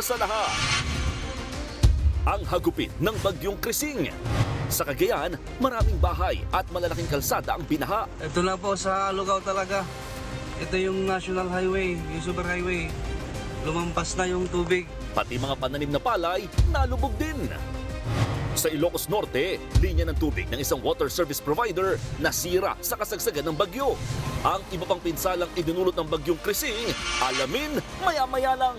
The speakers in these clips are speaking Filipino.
una sa lahat, ang hagupit ng Bagyong Krising. Sa Cagayan, maraming bahay at malalaking kalsada ang binaha. Ito na po sa lugaw talaga. Ito yung National Highway, yung Super Highway. Lumampas na yung tubig. Pati mga pananim na palay, nalubog din. Sa Ilocos Norte, linya ng tubig ng isang water service provider nasira sa kasagsagan ng bagyo. Ang iba pang pinsalang idinulot ng Bagyong Krising, alamin maya-maya lang.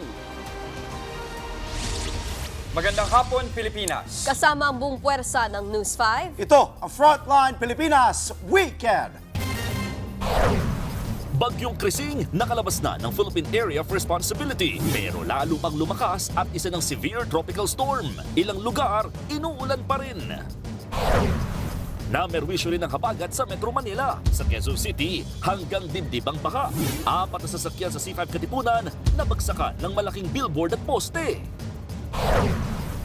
Magandang hapon, Pilipinas. Kasama ang buong puwersa ng News 5. Ito ang Frontline Pilipinas Weekend. Bagyong Krising nakalabas na ng Philippine Area of Responsibility pero lalo pang lumakas at isa ng severe tropical storm. Ilang lugar, inuulan pa rin. Namerwisyo rin ang habagat sa Metro Manila. Sa Quezon City, hanggang dibdib ang baha. 4 na sasakyan sa C5 Katipunan nabagsakan ng malaking billboard at poste.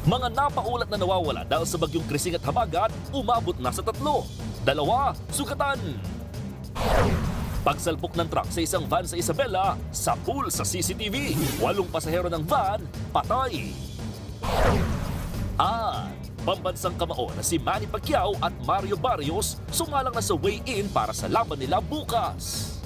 Mga napaulat na nawawala dahil sa Bagyong Krising at habagat, umabot na sa 3. 2 sugatan. Pagsalpok ng truck sa isang van sa Isabela, sa pool sa CCTV. 8 pasahero ng van, patay. At pambansang kamao na si Manny Pacquiao at Mario Barrios sumalang na sa weigh-in para sa laban nila bukas.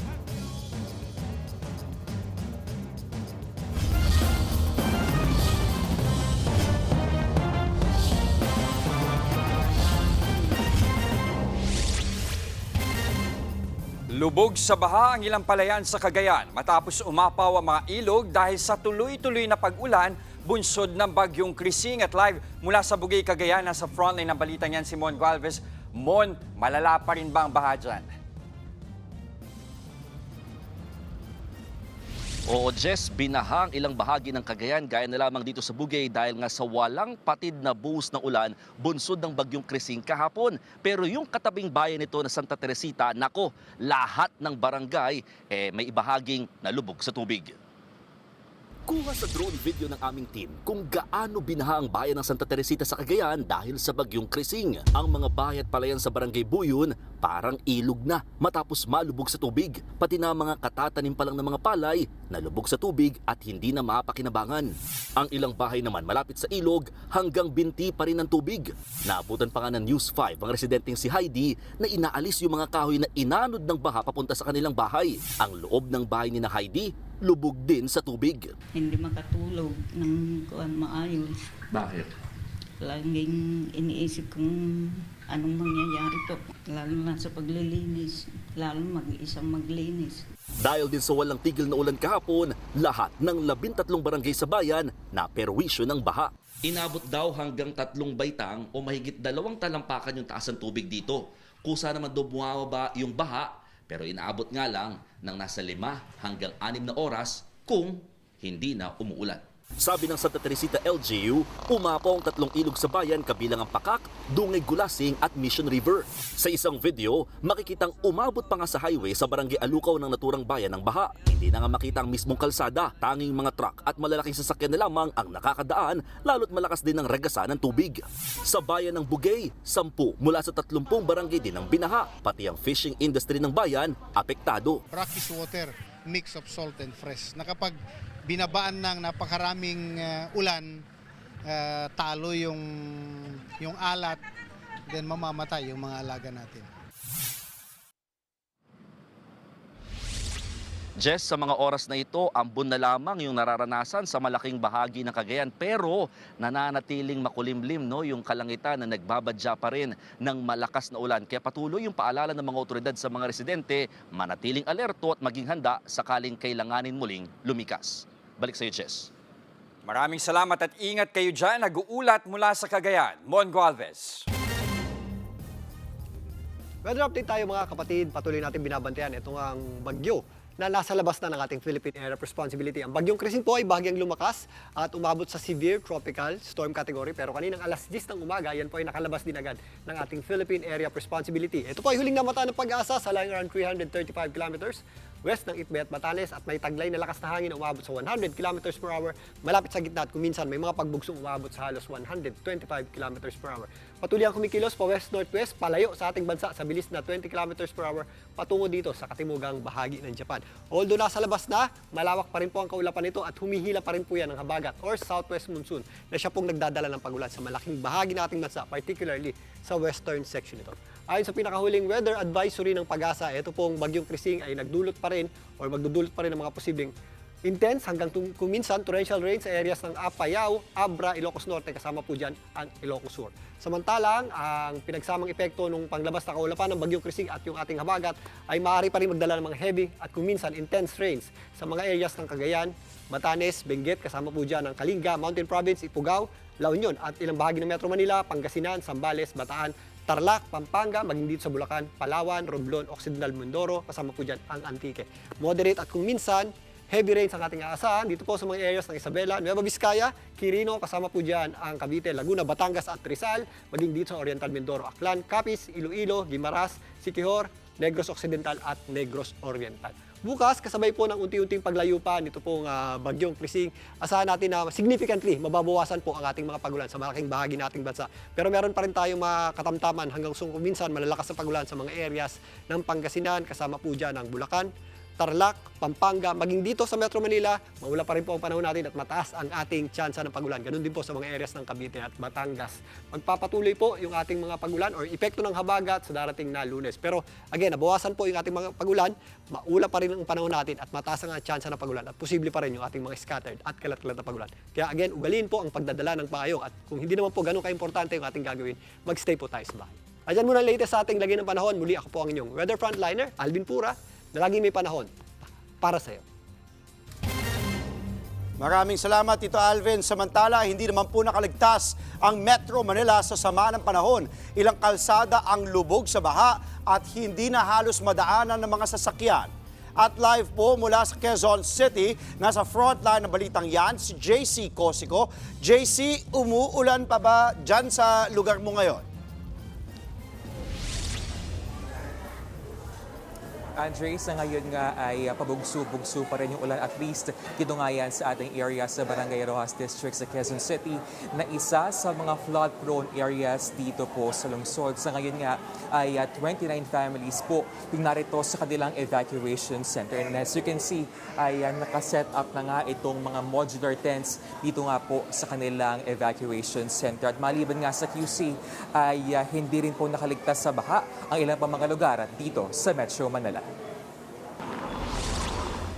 Lubog sa baha ang ilang palayan sa Cagayan matapos umapaw ang mga ilog dahil sa tuloy-tuloy na pag-ulan bunsod ng Bagyong Krising. At live mula sa Bugay, Cagayan, nasa frontline ng balita niyan si Mon Galvez. Mon, malala pa rin ba ang baha dyan? Oo, Jess, binahang ilang bahagi ng Cagayan gaya na lamang dito sa Bugay dahil nga sa walang patid na buhos ng ulan bunsod ng Bagyong Krising kahapon. Pero yung katabing bayan nito na Santa Teresita, nako, lahat ng barangay may ibahaging nalubog sa tubig. Kuha sa drone video ng aming team kung gaano binaha ang bayan ng Santa Teresita sa Cagayan dahil sa Bagyong Krising. Ang mga bahay at palayan sa Barangay Buyon parang ilog na matapos malubog sa tubig. Pati na mga katatanim pa lang ng mga palay nalubog sa tubig at hindi na mapakinabangan. Ang ilang bahay naman malapit sa ilog hanggang binti pa rin ng tubig. Naabutan pa nga ng News 5 ang residenteng si Heidi na inaalis yung mga kahoy na inanod ng baha papunta sa kanilang bahay. Ang loob ng bahay ni na Heidi lubog din sa tubig. Hindi makatulog ng kuwan maayos. Bakit? Laging iniisip kung anong mangyayari po. Lalo na sa paglilinis. Lalo mag-isang maglinis. Dahil din sa walang tigil na ulan kahapon, lahat ng 13 barangay sa bayan na perwisyo ng baha. Inabot daw hanggang 3 baitang o mahigit 2 talampakan yung taas ng tubig dito. Kusa naman daw bumababa yung baha, pero inaabot nga lang ng nasa 5 hanggang 6 na oras kung hindi na umuulan. Sabi ng Santa Teresita LGU, umapaw ang 3 ilog sa bayan kabilang ang Pakak, Dungay Gulasing at Mission River. Sa isang video, makikitang umabot pa nga sa highway sa Barangay Alukaw ng naturang bayan ng baha. Hindi na nga makita ang mismong kalsada, tanging mga truck at malalaking sasakyan na lamang ang nakakadaan, lalo't malakas din ang ragasa ng tubig. Sa bayan ng Bugay, 10 mula sa 30 barangay din ang binaha, pati ang fishing industry ng bayan apektado. Brackish water, mix of salt and fresh. Na kapag binabaan ng napakaraming ulan, talo yung alat, then mamamatay yung mga alaga natin. Jess, sa mga oras na ito, ambon na lamang yung nararanasan sa malaking bahagi ng Cagayan. Pero nananatiling makulimlim yung kalangitan na nagbabadya pa rin ng malakas na ulan. Kaya patuloy yung paalala ng mga otoridad sa mga residente, manatiling alerto at maging handa sakaling kailanganin muling lumikas. Balik sa iyo, Jess. Maraming salamat at ingat kayo dyan. Nag-uulat mula sa Cagayan, Mon Galvez. Weather update tayo mga kapatid. Patuloy natin binabantayan itong ang bagyo na nasa labas na ng ating Philippine Area of Responsibility. Ang Bagyong Krising po ay bahagyang lumakas at umabot sa severe tropical storm category. Pero kaninang alas 10 ng umaga, yan po ay nakalabas din agad ng ating Philippine Area of Responsibility. Ito po ay huling namata ng pag-asa sa line around 335 kilometers west ng Itbay at Batanes at may taglay na lakas na hangin na umabot sa 100 km per hour malapit sa gitna at kung minsan may mga pagbugsong umabot sa halos 125 km per hour. Patuloy ang kumikilos pa west-northwest palayo sa ating bansa sa bilis na 20 km per hour patungo dito sa katimugang bahagi ng Japan. Although nasa labas na, malawak pa rin po ang kaulapan nito at humihila pa rin po yan ng habagat or southwest monsoon na siya pong nagdadala ng pagulan sa malaking bahagi ng ating bansa, particularly sa western section nito. Ayon sa pinakahuling weather advisory ng Pag-asa, ito pong bagyong Krising ay nagdulot pa rin or magdudulot pa rin ng mga posibleng intense hanggang kuminsan torrential rain sa areas ng Apayao, Abra, Ilocos Norte kasama po dyan ang Ilocos Sur. Samantalang, ang pinagsamang epekto ng panglabas na kaulapan ng bagyong Krising at yung ating habagat ay maaari pa rin magdala ng mga heavy at kuminsan intense rains sa mga areas ng Cagayan, Batanes, Benguet, kasama po dyan ang Kalinga, Mountain Province, Ifugao, La Union at ilang bahagi ng Metro Manila, Pangasinan, Zambales, Bataan, Tarlac, Pampanga, maging dito sa Bulacan, Palawan, Romblon, Occidental Mindoro, kasama po dyan ang Antique. Moderate at kung minsan, heavy rains ang ating aasahan dito po sa mga areas ng Isabela, Nueva Vizcaya, Quirino, kasama po dyan ang Cavite, Laguna, Batangas at Rizal, maging dito sa Oriental Mindoro, Aklan, Capiz, Iloilo, Guimaras, Siquijor, Negros Occidental at Negros Oriental. Bukas, kasabay po ng unti-unting paglayo pa nito pong bagyong Krising, asahan natin na significantly mababawasan po ang ating mga pagulan sa malaking bahagi ng ating bansa. Pero meron pa rin tayong mga katamtaman hanggang minsan malalakas na pagulan sa mga areas ng Pangasinan, kasama po dyan ang Bulacan, Tarlac, Pampanga, maging dito sa Metro Manila, maula pa rin po ang panahon natin at mataas ang ating tsansa ng pagulan. Ganun din po sa mga areas ng Cavite at Batangas. Magpapatuloy po yung ating mga pagulan or epekto ng habagat sa darating na Lunes. Pero again, nabawasan po yung ating mga pagulan, maula pa rin ang panahon natin at mataas ang tsansa ng pagulan at posible pa rin yung ating mga scattered at kalat-kalat na pagulan. Kaya again, ugalin po ang pagdadala ng paayong at kung hindi naman po ganun ka-importante yung ating gagawin, magstay po tayo sa bahay. Ayan muna ang latest sa ating lagay ng panahon. Muli ako po ang inyong weather frontliner, Alvin Pura, na lagi may panahon para sa iyo. Maraming salamat, Tito Alvin. Samantala, hindi naman po nakaligtas ang Metro Manila sa sama ng panahon. Ilang kalsada ang lubog sa baha at hindi na halos madaanan ng mga sasakyan. At live po mula sa Quezon City, nasa frontline ng balitang yan, si JC Cosico. JC, umuulan pa ba dyan sa lugar mo ngayon? Andre, sa ngayon nga ay pabugso-bugso pa rin yung ulan, at least dito nga yan sa ating area sa Barangay Rojas District sa Quezon City na isa sa mga flood-prone areas dito po sa lungsod. Sa ngayon nga ay 29 families po yung narito sa kanilang evacuation center. And as you can see, ay nakaset up na nga itong mga modular tents dito nga po sa kanilang evacuation center. At maliban nga sa QC ay hindi rin po nakaligtas sa baha ang ilang pa mga lugar dito sa Metro Manila.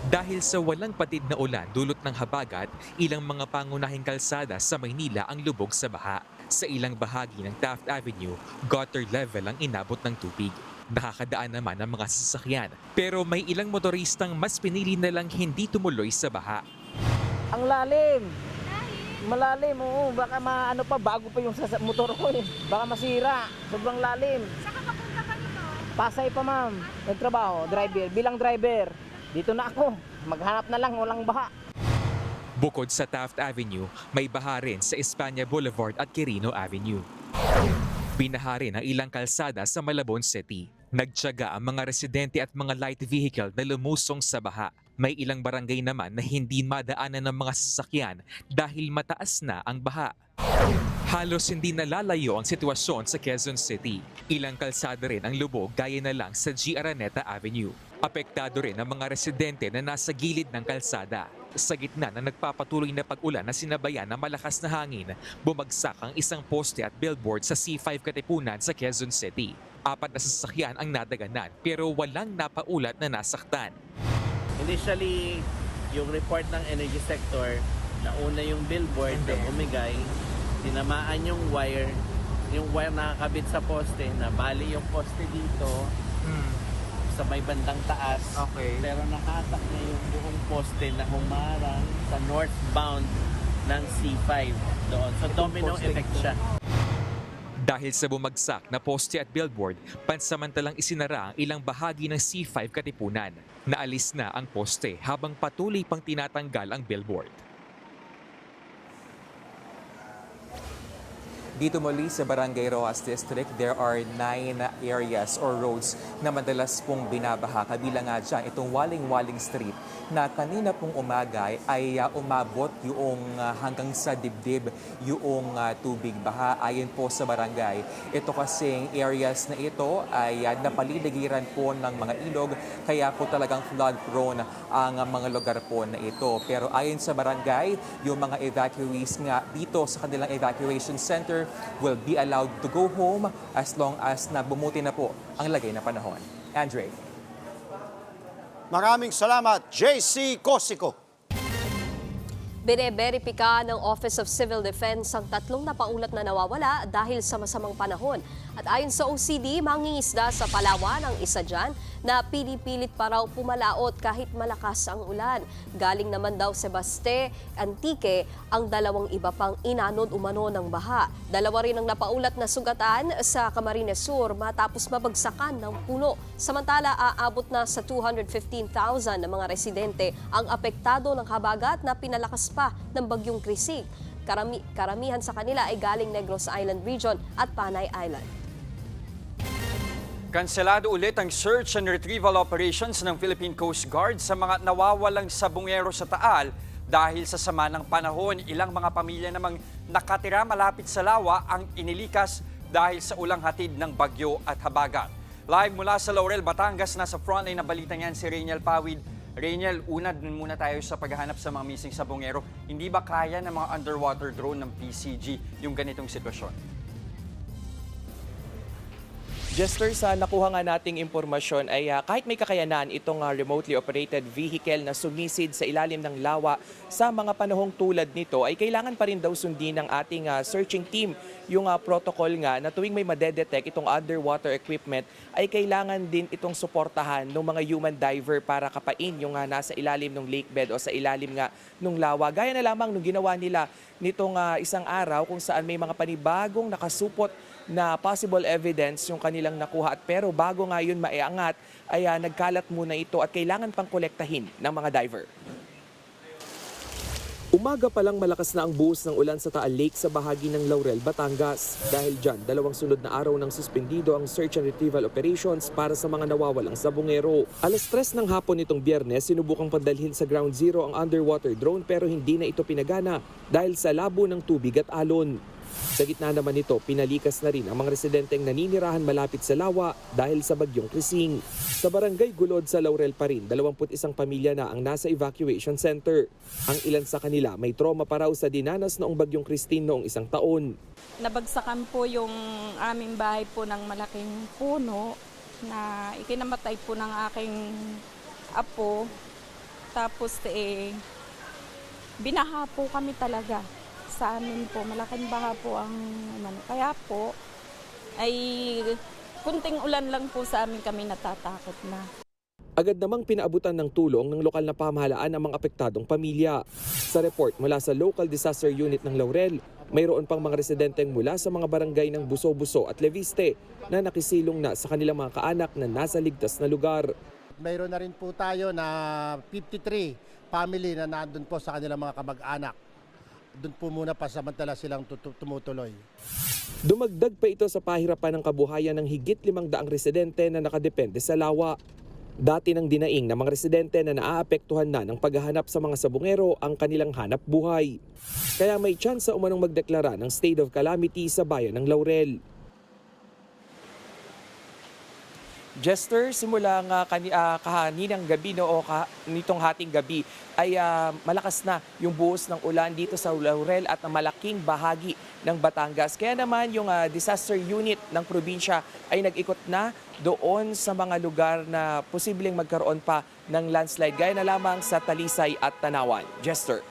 Dahil sa walang patid na ulan dulot ng habagat, ilang mga pangunahing kalsada sa Maynila ang lubog sa baha. Sa ilang bahagi ng Taft Avenue, gutter level ang inabot ng tubig. Nakakadaan naman ang mga sasakyan. Pero may ilang motoristang mas pinili na lang hindi tumuloy sa baha. Ang lalim. Malalim, oo. Baka maano pa, bago pa yung motor ko eh. Baka masira. Sobrang lalim. Saan ka papunta pa nito? Pasay pa, ma'am. Nagtrabaho, driver. Bilang driver. Dito na ako. Maghanap na lang, walang baha. Bukod sa Taft Avenue, may baha rin sa Espanya Boulevard at Quirino Avenue. Binaha rin ang ilang kalsada sa Malabon City. Nagtiyaga ang mga residente at mga light vehicle na lumusong sa baha. May ilang barangay naman na hindi madaanan ng mga sasakyan dahil mataas na ang baha. Halos hindi nalalayo ang sitwasyon sa Quezon City. Ilang kalsada rin ang lubog gaya na lang sa G. Araneta Avenue. Apektado rin ang mga residente na nasa gilid ng kalsada. Sa gitna ng nagpapatuloy na pag-ulan na sinabayan ng malakas na hangin, bumagsak ang isang poste at billboard sa C5 Katipunan sa Quezon City. 4 na sasakyan ang nadaganan pero walang napaulat na nasaktan. Initially, yung report ng energy sector, nauna yung billboard na umigay, tinamaan yung wire nakakabit sa poste, na bali yung poste dito sa may bandang taas. Okay. Pero nakatak niya yung buong poste na humarang sa northbound ng C5 doon. So domino effect siya. Dahil sa bumagsak na poste at billboard, pansamantalang isinara ang ilang bahagi ng C5 Katipunan. Naalis na ang poste habang patuloy pang tinatanggal ang billboard. Dito muli sa Barangay Rojas District, there are 9 areas or roads na madalas pong binabaha. Kabilang nga dyan itong Waling-Waling Street na kanina pong umaga ay umabot yung hanggang sa dibdib yung tubig baha ayon po sa barangay. Ito kasing areas na ito ay napaliligiran po ng mga ilog, kaya po talagang flood prone ang mga lugar po na ito. Pero ayon sa barangay, yung mga evacuees nga dito sa kanilang evacuation center will be allowed to go home as long as na bumuti na po ang lagay na panahon. Andre. Maraming salamat, JC Cosico. Bine-verifika ng Office of Civil Defense ang 3 napaulat na nawawala dahil sa masamang panahon. At ayon sa OCD, mangingisda sa Palawan ang isa dyan na pinipilit pa raw pumalaot kahit malakas ang ulan. Galing naman daw sa Baste, Antique ang 2 iba pang inanod umano ng baha. 2 rin ang napaulat na sugatan sa Camarines Sur matapos mabagsakan ng puno. Samantala, aabot na sa 215,000 na mga residente ang apektado ng habagat na pinalakas pa ng bagyong Krising. Karamihan sa kanila ay galing Negros Island Region at Panay Island. Kanselado ulit ang search and retrieval operations ng Philippine Coast Guard sa mga nawawalang sabungero sa Taal dahil sa sama ng panahon. Ilang mga pamilya namang nakatira malapit sa lawa ang inilikas dahil sa ulang hatid ng bagyo at habagat. Live mula sa Laurel, Batangas, nasa frontline na balita niyan si Rainiel Pawid. Rainiel, unad muna tayo sa paghahanap sa mga missing sabongero. Hindi ba kaya ng mga underwater drone ng PCG yung ganitong sitwasyon? Jester, sa nakuha nga nating impormasyon ay kahit may kakayanan itong remotely operated vehicle na sumisid sa ilalim ng lawa sa mga panahong tulad nito ay kailangan pa rin daw sundin ng ating searching team yung protocol nga na tuwing may madedetect itong underwater equipment ay kailangan din itong suportahan ng mga human diver para kapain yung nasa ilalim ng lake bed o sa ilalim nga ng lawa. Gaya na lamang nung ginawa nila nitong isang araw kung saan may mga panibagong nakasupot na possible evidence yung kanilang nakuha. Pero bago nga yun maiangat, ay nagkalat muna ito at kailangan pang kolektahin ng mga diver. Umaga pa lang malakas na ang buhos ng ulan sa Taal Lake sa bahagi ng Laurel, Batangas. Dahil dyan, 2 sunod na araw nang suspendido ang search and retrieval operations para sa mga nawawalang sabongero. Alas 3 ng hapon nitong Biyernes, sinubukang padalhin sa ground zero ang underwater drone pero hindi na ito pinagana dahil sa labo ng tubig at alon. Sa gitna naman nito, pinalikas na rin ang mga residenteng naninirahan malapit sa lawa dahil sa bagyong Krising. Sa barangay Gulod sa Laurel pa rin, 21 pamilya na ang nasa evacuation center. Ang ilan sa kanila may trauma pa raw sa dinanas noong bagyong Christine noong 1 taon. Nabagsakan po yung aming bahay po ng malaking puno na ikinamatay po ng aking apo. Tapos binaha po kami talaga. Sa amin po, malaking baha po ang kaya po ay kunting ulan lang po sa amin kami natatakot na. Agad namang pinaabutan ng tulong ng lokal na pamahalaan ang mga apektadong pamilya. Sa report mula sa Local Disaster Unit ng Laurel, mayroon pang mga residenteng mula sa mga barangay ng Buso-Buso at Leviste na nakisilong na sa kanilang mga kaanak na nasa ligtas na lugar. Mayroon na rin po tayo na 53 family na nandun po sa kanilang mga kamag-anak. Doon po muna pasamantala silang tumutuloy. Dumagdag pa ito sa pahirapan ng kabuhayan ng higit 500 residente na nakadepende sa lawa. Dati nang dinaing ng mga residente na naaapektuhan na ng paghahanap sa mga sabongero ang kanilang hanap buhay. Kaya may tsansa umanong magdeklara ng state of calamity sa bayan ng Laurel. Jester, simula nga kaninang gabi nitong hating gabi ay malakas na yung buhos ng ulan dito sa Laurel at ang malaking bahagi ng Batangas. Kaya naman yung disaster unit ng probinsya ay nag-ikot na doon sa mga lugar na posibleng magkaroon pa ng landslide. Gaya na lamang sa Talisay at Tanawan. Jester.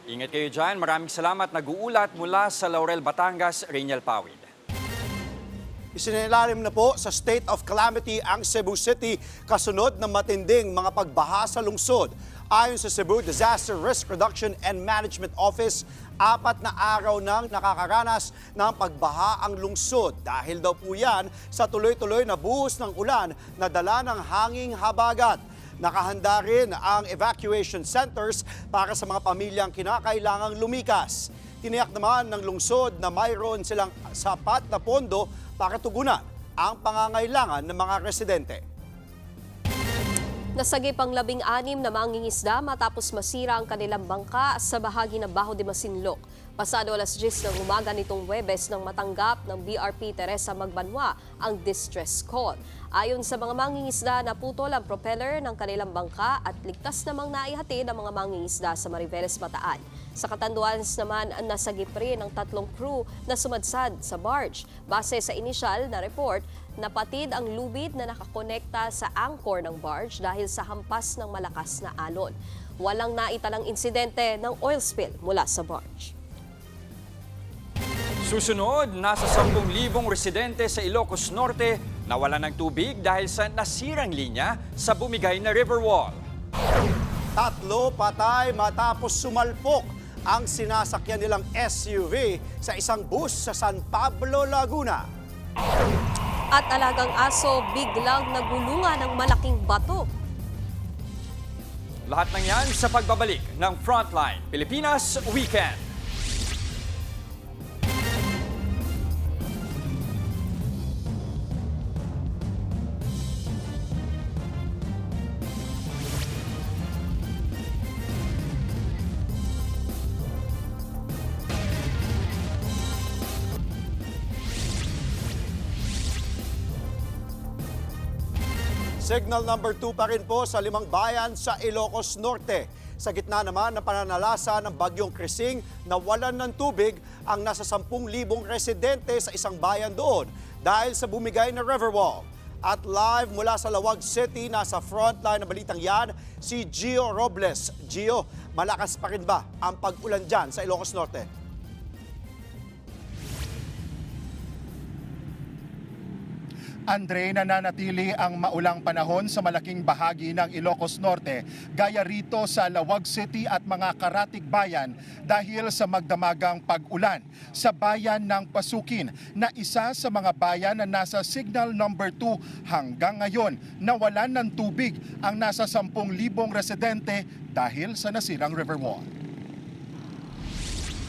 Ingat kayo dyan. Maraming salamat. Nag-uulat mula sa Laurel, Batangas, Rainiel Pawid. Isinilalim na po sa state of calamity ang Cebu City kasunod ng matinding mga pagbaha sa lungsod. Ayon sa Cebu Disaster Risk Reduction and Management Office, 4 na araw nang nakakaranas ng pagbaha ang lungsod. Dahil daw po yan sa tuloy-tuloy na buhos ng ulan na dala ng hanging habagat. Nakahanda rin ang evacuation centers para sa mga pamilyang kinakailangang lumikas. Tiniyak naman ng lungsod na mayroon silang sapat na pondo para tugunan ang pangangailangan ng mga residente. Nasagip ang 16 na mangingisda matapos masira ang kanilang bangka sa bahagi ng Baho de Masinloc. Pasado alas 10 ng umaga nitong Huwebes nang matanggap ng BRP Teresa Magbanwa ang distress call. Ayon sa mga mangingisda, naputol ang propeller ng kanilang bangka at ligtas namang naihatid ang mga mangingisda sa Mariveles, Bataan. Sa Catanduanes naman, nasagip rin ang 3 crew na sumadsad sa barge. Base sa inisyal na report, napatid ang lubid na nakakonekta sa anchor ng barge dahil sa hampas ng malakas na alon. Walang naitalang insidente ng oil spill mula sa barge. Susunod, nasa 10,000 residente sa Ilocos Norte nawalan ng tubig dahil sa nasirang linya sa bumigay na river wall. 3 patay matapos sumalpok ang sinasakyan nilang SUV sa isang bus sa San Pablo, Laguna. At alagang aso biglang nagulungan ng malaking bato. Lahat ng yan sa pagbabalik ng Frontline Pilipinas Weekend. Signal number 2 pa rin po sa 5 bayan sa Ilocos Norte. Sa gitna naman ng pananalasa ng bagyong Krising, nawalan ng tubig ang nasa 10,000 residente sa isang bayan doon dahil sa bumigay na river wall. At live mula sa Lawag City, nasa frontline ng balitang yan, si Gio Robles. Gio, malakas pa rin ba ang pag-ulan dyan sa Ilocos Norte? Andre, nananatili ang maulang panahon sa malaking bahagi ng Ilocos Norte, gaya rito sa Lawag City at mga karatig bayan dahil sa magdamagang pag-ulan. Sa bayan ng Pasukin, na isa sa mga bayan na nasa signal number 2 hanggang ngayon, nawalan ng tubig ang nasa 10,000 residente dahil sa nasirang river wall.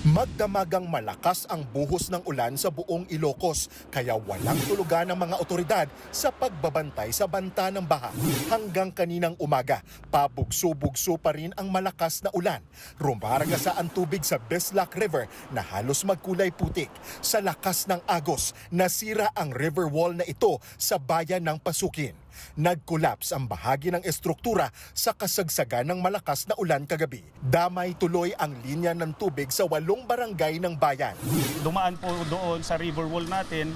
Magdamagang malakas ang buhos ng ulan sa buong Ilocos, kaya walang tulugan ng mga otoridad sa pagbabantay sa banta ng baha. Hanggang kaninang umaga, pabugso-bugso pa rin ang malakas na ulan. Rumaragasa ang tubig sa Bislac River na halos magkulay putik. Sa lakas ng agos, nasira ang river wall na ito sa bayan ng Pasukin. Nag-collapse ang bahagi ng estruktura sa kasagsagan ng malakas na ulan kagabi. Damay tuloy ang linya ng tubig sa 8 barangay ng bayan. Dumaan po doon sa river wall natin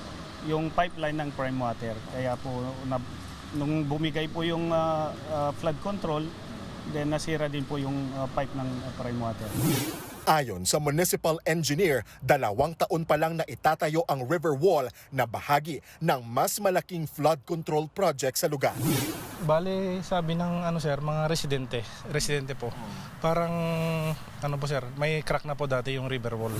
yung pipeline ng Prime Water. Kaya po nung bumigay po yung flood control, then nasira din po yung pipe ng Prime Water. Ayon sa municipal engineer, 2 taon pa lang na itatayo ang river wall na bahagi ng mas malaking flood control project sa lugar. Bale, sabi ng mga residente po. Parang po sir, may crack na po dati yung river wall.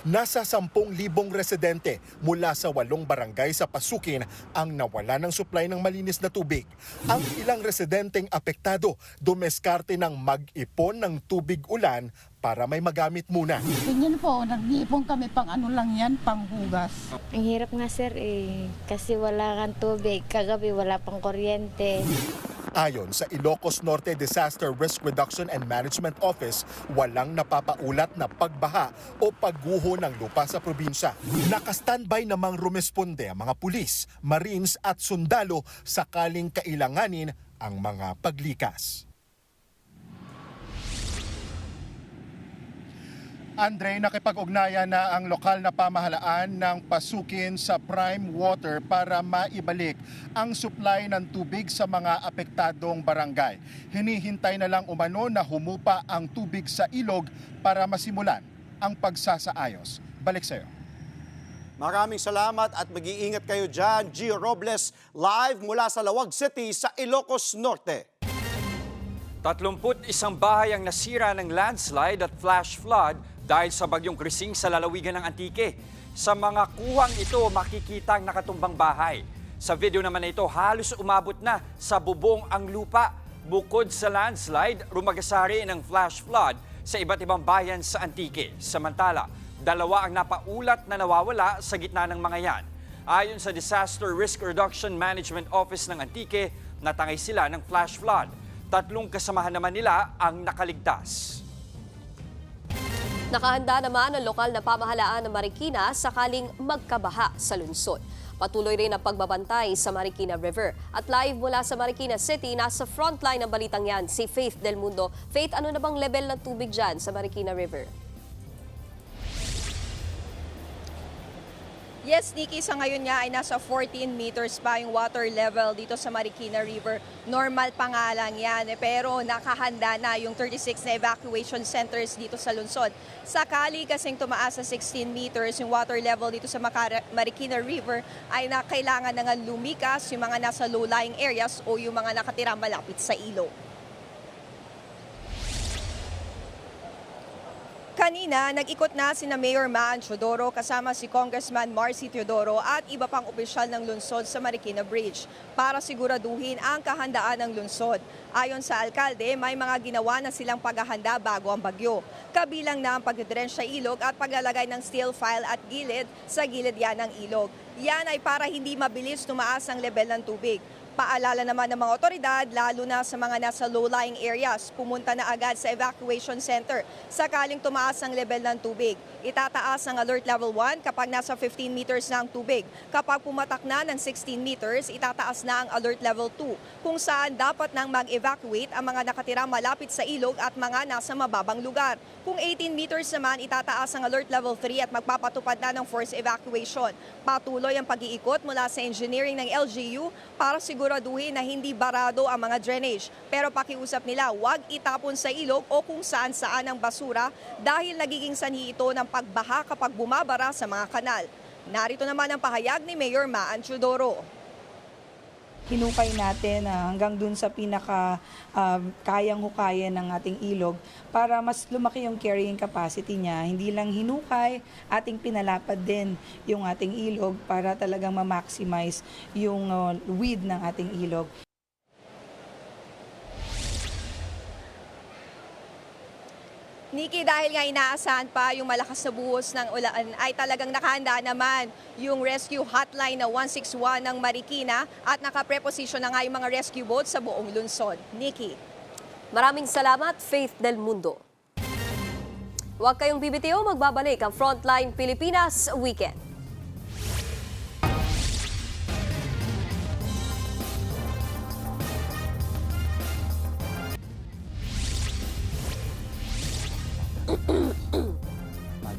Nasa 10,000 residente mula sa 8 barangay sa Pasukin ang nawala ng supply ng malinis na tubig. Ang ilang residenteng apektado, dumeskarte ng mag-ipon ng tubig ulan para may magamit muna. Ganyan po, nag-iipon kami pang lang yan, pang hugas. Ang hirap nga sir kasi wala kang tubig, kagabi wala pang kuryente. Ayon sa Ilocos Norte Disaster Risk Reduction and Management Office, walang napapaulat na pagbaha o pagguho ng lupa sa probinsya. Naka-standby namang rumesponde ang mga pulis, marines at sundalo sakaling kailanganin ang mga paglikas. Andre, nakipag-ugnayan na ang lokal na pamahalaan ng Pasukin sa Prime Water para maibalik ang supply ng tubig sa mga apektadong barangay. Hinihintay na lang umano na humupa ang tubig sa ilog para masimulan ang pagsasaayos. Balik sa iyo. Maraming salamat at mag-iingat kayo dyan. Gio Robles, live mula sa Lawag City sa Ilocos Norte. 31 bahay ang nasira ng landslide at flash flood dahil sa bagyong Krising sa lalawigan ng Antique. Sa mga kuhang ito, makikita ang nakatumbang bahay. Sa video naman na ito, halos umabot na sa bubong ang lupa. Bukod sa landslide, rumagasari ng flash flood sa iba't ibang bayan sa Antique. Samantala, 2 ang napaulat na nawawala sa gitna ng mga yan. Ayon sa Disaster Risk Reduction Management Office ng Antique, natangay sila ng flash flood. 3 kasamahan naman nila ang nakaligtas. Nakahanda naman ang lokal na pamahalaan ng Marikina sakaling magkabaha sa lungsod. Patuloy rin ang pagbabantay sa Marikina River. At live mula sa Marikina City, nasa frontline ng balitang yan, si Faith Del Mundo. Faith, ano na bang level ng tubig dyan sa Marikina River? Yes, Nikki, sa ngayon nga ay nasa 14 meters pa yung water level dito sa Marikina River. Normal pa nga lang yan, pero nakahanda na yung 36 na evacuation centers dito sa lungsod. Sakali kasing tumaas sa 16 meters yung water level dito sa Marikina River, ay kailangan na nga lumikas yung mga nasa low-lying areas o yung mga nakatira malapit sa ilog. Kanina, nag-ikot na sina Mayor Maan Teodoro kasama si Congressman Marcy Teodoro at iba pang opisyal ng lungsod sa Marikina Bridge para siguraduhin ang kahandaan ng lungsod. Ayon sa alkalde, may mga ginawa na silang paghahanda bago ang bagyo. Kabilang na ang pag-drench sa ilog at paglalagay ng steel file at gilid sa gilid yan ng ilog. Yan ay para hindi mabilis tumaas ang level ng tubig. Paalala naman ng mga otoridad, lalo na sa mga nasa low-lying areas, pumunta na agad sa evacuation center sakaling tumaas ang level ng tubig. Itataas ang alert level 1 kapag nasa 15 meters na ang tubig. Kapag pumatak na ng 16 meters, itataas na ang alert level 2, kung saan dapat nang mag-evacuate ang mga nakatira malapit sa ilog at mga nasa mababang lugar. Kung 18 meters naman, itataas ang alert level 3 at magpapatupad na ng forced evacuation. Patuloy ang pag-iikot mula sa engineering ng LGU para siguraduhin na hindi barado ang mga drainage. Pero pakiusap nila, huwag itapon sa ilog o kung saan-saan ang basura dahil nagiging sanhi ito ng pagbaha kapag bumabara sa mga kanal. Narito naman ang pahayag ni Mayor Maan Teodoro. Hinukay natin hanggang dun sa pinaka kayang hukayan ng ating ilog para mas lumaki yung carrying capacity niya. Hindi lang hinukay, ating pinalapad din yung ating ilog para talagang ma-maximize yung width ng ating ilog. Nikki, dahil nga inaasahan pa yung malakas na buhos ng ulan, ay talagang nakahanda naman yung rescue hotline na 161 ng Marikina at nakapreposisyon na nga yung mga rescue boats sa buong lungsod. Nikki. Maraming salamat, Faith Del Mundo. Huwag kayong bibitiw, magbabalik ang Frontline Pilipinas Weekend.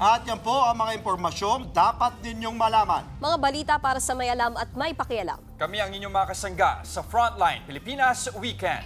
At yan po ang mga impormasyong dapat ninyong malaman. Mga balita para sa may alam at may pakialam. Kami ang inyong mga kasangga sa Frontline Pilipinas Weekend.